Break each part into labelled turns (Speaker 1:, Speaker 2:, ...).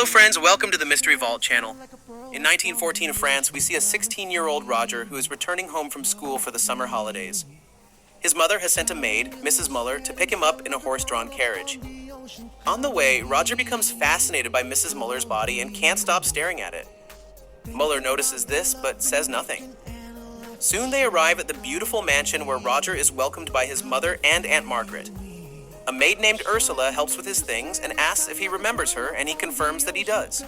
Speaker 1: Hello friends, welcome to the Mystery Vault channel. In 1914 France, we see a 16-year-old Roger who is returning home from school for the summer holidays. His mother has sent a maid, Mrs. Muller, to pick him up in a horse-drawn carriage. On the way, Roger becomes fascinated by Mrs. Muller's body and can't stop staring at it. Muller notices this, but says nothing. Soon they arrive at the beautiful mansion where Roger is welcomed by his mother and Aunt Margaret. A maid named Ursula helps with his things and asks if he remembers her, and he confirms that he does.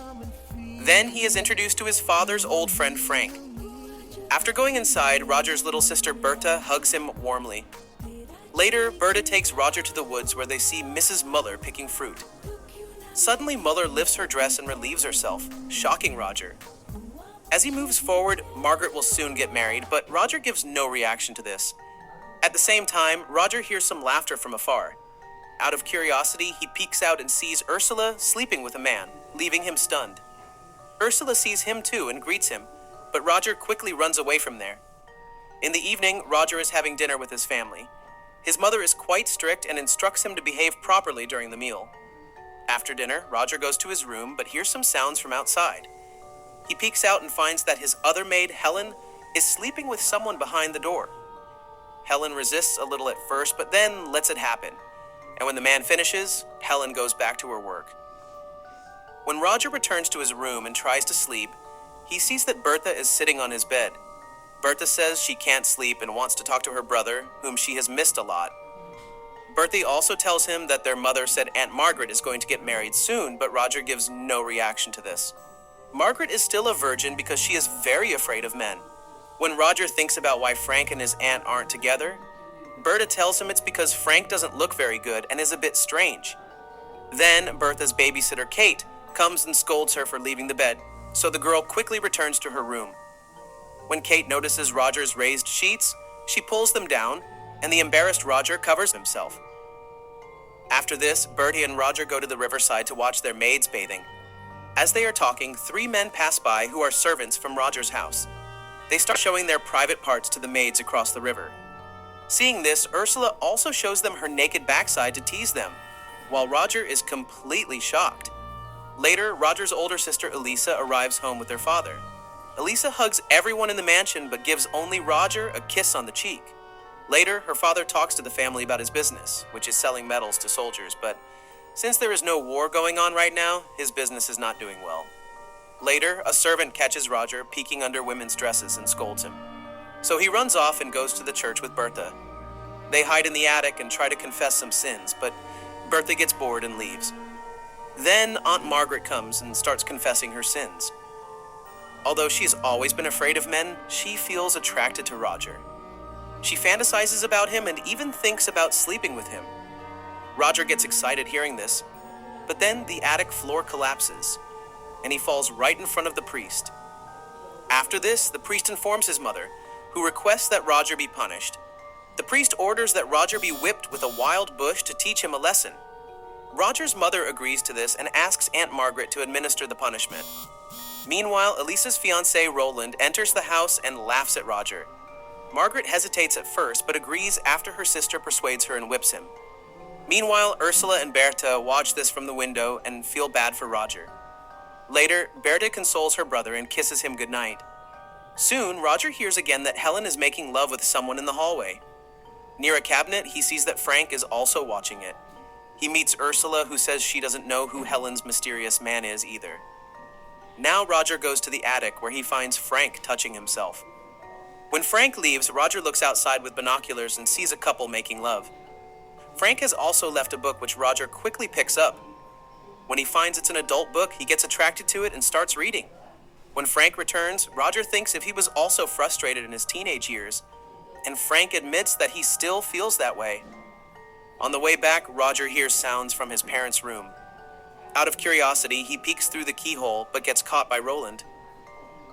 Speaker 1: Then he is introduced to his father's old friend Frank. After going inside, Roger's little sister Berta hugs him warmly. Later, Berta takes Roger to the woods where they see Mrs. Muller picking fruit. Suddenly, Muller lifts her dress and relieves herself, shocking Roger. As he moves forward, Margaret will soon get married, but Roger gives no reaction to this. At the same time, Roger hears some laughter from afar. Out of curiosity, he peeks out and sees Ursula sleeping with a man, leaving him stunned. Ursula sees him too and greets him, but Roger quickly runs away from there. In the evening, Roger is having dinner with his family. His mother is quite strict and instructs him to behave properly during the meal. After dinner, Roger goes to his room but hears some sounds from outside. He peeks out and finds that his other maid, Helen, is sleeping with someone behind the door. Helen resists a little at first, but then lets it happen. And when the man finishes, Helen goes back to her work. When Roger returns to his room and tries to sleep, he sees that Bertha is sitting on his bed. Bertha says she can't sleep and wants to talk to her brother, whom she has missed a lot. Bertha also tells him that their mother said Aunt Margaret is going to get married soon, but Roger gives no reaction to this. Margaret is still a virgin because she is very afraid of men. When Roger thinks about why Frank and his aunt aren't together, Bertha tells him it's because Frank doesn't look very good and is a bit strange. Then Bertha's babysitter, Kate, comes and scolds her for leaving the bed, so the girl quickly returns to her room. When Kate notices Roger's raised sheets, she pulls them down, and the embarrassed Roger covers himself. After this, Bertie and Roger go to the riverside to watch their maids bathing. As they are talking, 3 men pass by who are servants from Roger's house. They start showing their private parts to the maids across the river. Seeing this, Ursula also shows them her naked backside to tease them, while Roger is completely shocked. Later, Roger's older sister Elisa arrives home with their father. Elisa hugs everyone in the mansion but gives only Roger a kiss on the cheek. Later, her father talks to the family about his business, which is selling medals to soldiers, but since there is no war going on right now, his business is not doing well. Later, a servant catches Roger peeking under women's dresses and scolds him. So he runs off and goes to the church with Bertha. They hide in the attic and try to confess some sins, but Bertha gets bored and leaves. Then Aunt Margaret comes and starts confessing her sins. Although she's always been afraid of men, she feels attracted to Roger. She fantasizes about him and even thinks about sleeping with him. Roger gets excited hearing this, but then the attic floor collapses, and he falls right in front of the priest. After this, the priest informs his mother, who requests that Roger be punished. The priest orders that Roger be whipped with a wild bush to teach him a lesson. Roger's mother agrees to this and asks Aunt Margaret to administer the punishment. Meanwhile, Elisa's fiancé Roland enters the house and laughs at Roger. Margaret hesitates at first, but agrees after her sister persuades her and whips him. Meanwhile, Ursula and Berta watch this from the window and feel bad for Roger. Later, Berta consoles her brother and kisses him goodnight. Soon, Roger hears again that Helen is making love with someone in the hallway. Near a cabinet, he sees that Frank is also watching it. He meets Ursula, who says she doesn't know who Helen's mysterious man is either. Now Roger goes to the attic where he finds Frank touching himself. When Frank leaves, Roger looks outside with binoculars and sees a couple making love. Frank has also left a book which Roger quickly picks up. When he finds it's an adult book, he gets attracted to it and starts reading. When Frank returns, Roger thinks if he was also frustrated in his teenage years, and Frank admits that he still feels that way. On the way back, Roger hears sounds from his parents' room. Out of curiosity, he peeks through the keyhole but gets caught by Roland.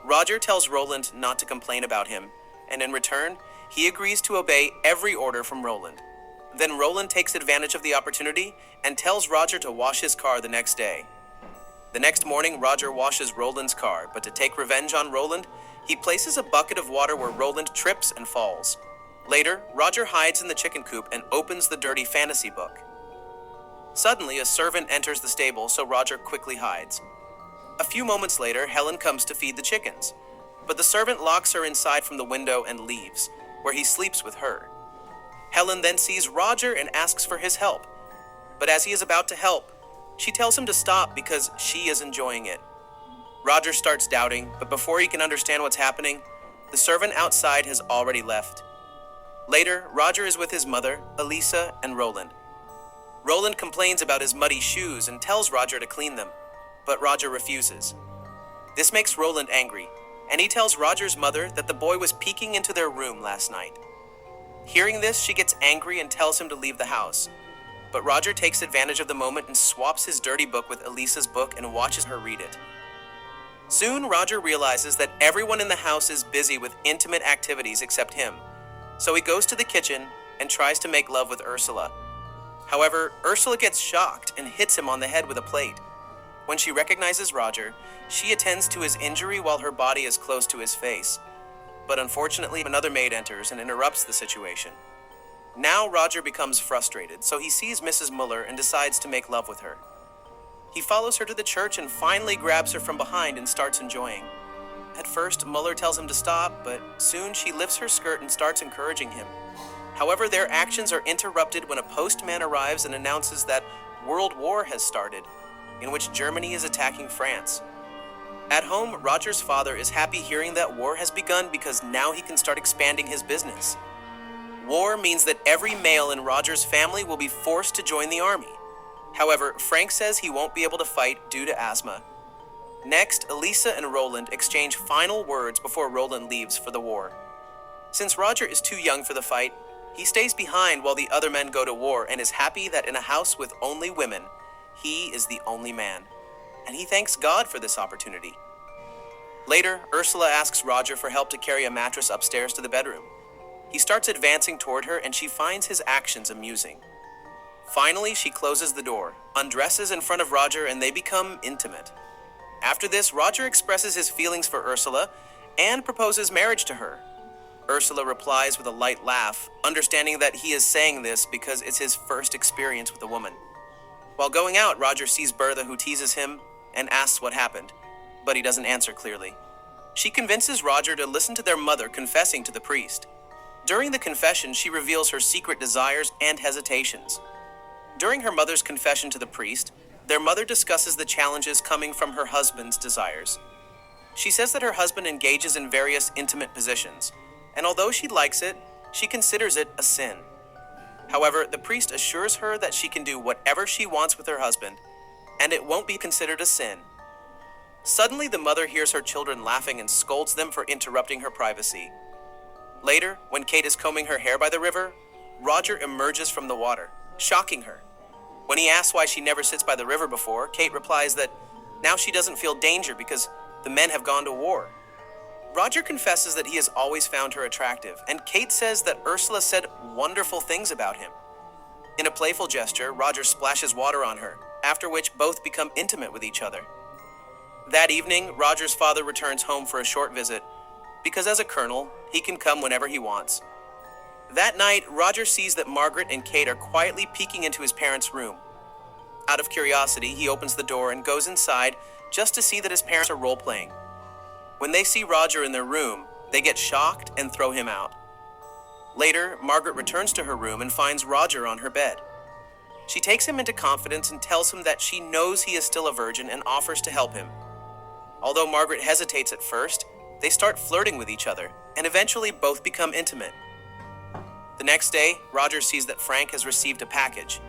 Speaker 1: Roger tells Roland not to complain about him, and in return, he agrees to obey every order from Roland. Then Roland takes advantage of the opportunity and tells Roger to wash his car the next day. The next morning, Roger washes Roland's car, but to take revenge on Roland, he places a bucket of water where Roland trips and falls. Later, Roger hides in the chicken coop and opens the dirty fantasy book. Suddenly, a servant enters the stable, so Roger quickly hides. A few moments later, Helen comes to feed the chickens, but the servant locks her inside from the window and leaves, where he sleeps with her. Helen then sees Roger and asks for his help, but as he is about to help, she tells him to stop because she is enjoying it. Roger starts doubting, but before he can understand what's happening, the servant outside has already left. Later, Roger is with his mother, Elisa, and Roland. Roland complains about his muddy shoes and tells Roger to clean them, but Roger refuses. This makes Roland angry, and he tells Roger's mother that the boy was peeking into their room last night. Hearing this, she gets angry and tells him to leave the house, but Roger takes advantage of the moment and swaps his dirty book with Elisa's book and watches her read it. Soon, Roger realizes that everyone in the house is busy with intimate activities except him, so he goes to the kitchen and tries to make love with Ursula. However, Ursula gets shocked and hits him on the head with a plate. When she recognizes Roger, she attends to his injury while her body is close to his face. But unfortunately, another maid enters and interrupts the situation. Now Roger becomes frustrated, so he sees Mrs. Muller and decides to make love with her. He follows her to the church and finally grabs her from behind and starts enjoying. At first, Muller tells him to stop, but soon she lifts her skirt and starts encouraging him. However, their actions are interrupted when a postman arrives and announces that World War has started, in which Germany is attacking France. At home, Roger's father is happy hearing that war has begun because now he can start expanding his business. War means that every male in Roger's family will be forced to join the army. However, Frank says he won't be able to fight due to asthma. Next, Elisa and Roland exchange final words before Roland leaves for the war. Since Roger is too young for the fight, he stays behind while the other men go to war and is happy that in a house with only women, he is the only man. And he thanks God for this opportunity. Later, Ursula asks Roger for help to carry a mattress upstairs to the bedroom. He starts advancing toward her and she finds his actions amusing. Finally, she closes the door, undresses in front of Roger, and they become intimate. After this, Roger expresses his feelings for Ursula and proposes marriage to her. Ursula replies with a light laugh, understanding that he is saying this because it's his first experience with a woman. While going out, Roger sees Bertha, who teases him and asks what happened, but he doesn't answer clearly. She convinces Roger to listen to their mother confessing to the priest. During the confession, she reveals her secret desires and hesitations. During her mother's confession to the priest, their mother discusses the challenges coming from her husband's desires. She says that her husband engages in various intimate positions, and although she likes it, she considers it a sin. However, the priest assures her that she can do whatever she wants with her husband, and it won't be considered a sin. Suddenly, the mother hears her children laughing and scolds them for interrupting her privacy. Later, when Kate is combing her hair by the river, Roger emerges from the water, shocking her. When he asks why she never sits by the river before, Kate replies that now she doesn't feel danger because the men have gone to war. Roger confesses that he has always found her attractive, and Kate says that Ursula said wonderful things about him. In a playful gesture, Roger splashes water on her, after which both become intimate with each other. That evening, Roger's father returns home for a short visit, because as a colonel, he can come whenever he wants. That night, Roger sees that Margaret and Kate are quietly peeking into his parents' room. Out of curiosity, he opens the door and goes inside just to see that his parents are role-playing. When they see Roger in their room, they get shocked and throw him out. Later, Margaret returns to her room and finds Roger on her bed. She takes him into confidence and tells him that she knows he is still a virgin and offers to help him. Although Margaret hesitates at first, they start flirting with each other and eventually both become intimate. The next day, Roger sees that Frank has received a package.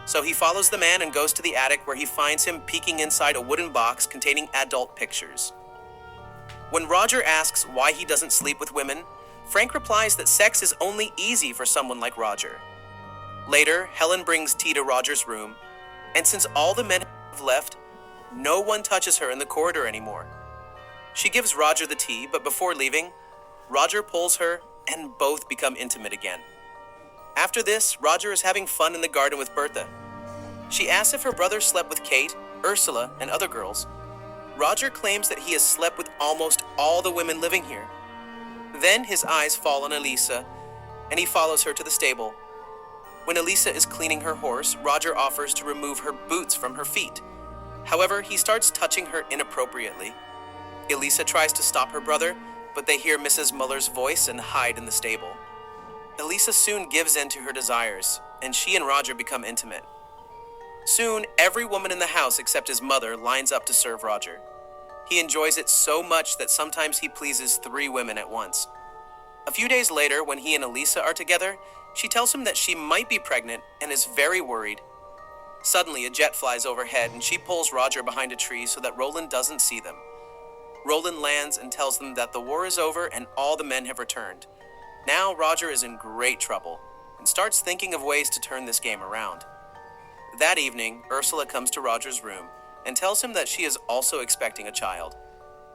Speaker 1: So he follows the man and goes to the attic where he finds him peeking inside a wooden box containing adult pictures. When Roger asks why he doesn't sleep with women, Frank replies that sex is only easy for someone like Roger. Later, Helen brings tea to Roger's room, and since all the men have left, no one touches her in the corridor anymore. She gives Roger the tea, but before leaving, Roger pulls her and both become intimate again. After this, Roger is having fun in the garden with Bertha. She asks if her brother slept with Kate, Ursula, and other girls. Roger claims that he has slept with almost all the women living here. Then his eyes fall on Elisa, and he follows her to the stable. When Elisa is cleaning her horse, Roger offers to remove her boots from her feet. However, he starts touching her inappropriately. Elisa tries to stop her brother, but they hear Mrs. Muller's voice and hide in the stable. Elisa soon gives in to her desires, and she and Roger become intimate. Soon, every woman in the house except his mother lines up to serve Roger. He enjoys it so much that sometimes he pleases 3 women at once. A few days later, when he and Elisa are together, she tells him that she might be pregnant and is very worried. Suddenly, a jet flies overhead and she pulls Roger behind a tree so that Roland doesn't see them. Roland lands and tells them that the war is over and all the men have returned. Now Roger is in great trouble and starts thinking of ways to turn this game around. That evening, Ursula comes to Roger's room and tells him that she is also expecting a child.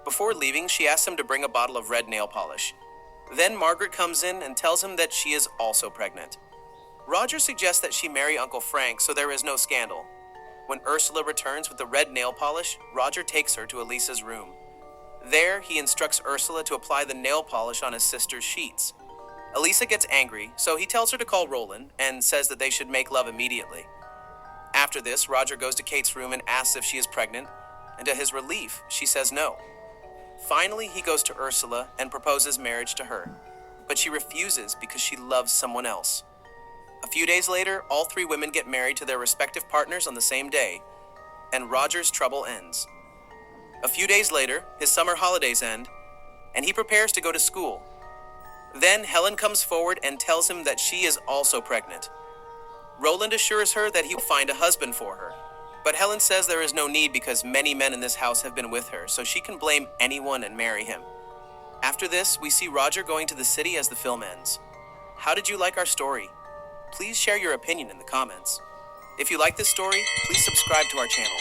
Speaker 1: Before leaving, she asks him to bring a bottle of red nail polish. Then Margaret comes in and tells him that she is also pregnant. Roger suggests that she marry Uncle Frank so there is no scandal. When Ursula returns with the red nail polish, Roger takes her to Elisa's room. There, he instructs Ursula to apply the nail polish on his sister's sheets. Elisa gets angry, so he tells her to call Roland and says that they should make love immediately. After this, Roger goes to Kate's room and asks if she is pregnant, and to his relief, she says no. Finally, he goes to Ursula and proposes marriage to her, but she refuses because she loves someone else. A few days later, all 3 women get married to their respective partners on the same day, and Roger's trouble ends. A few days later, his summer holidays end, and he prepares to go to school. Then Helen comes forward and tells him that she is also pregnant. Roland assures her that he will find a husband for her, but Helen says there is no need because many men in this house have been with her, so she can blame anyone and marry him. After this, we see Roger going to the city as the film ends. How did you like our story? Please share your opinion in the comments. If you like this story, please subscribe to our channel.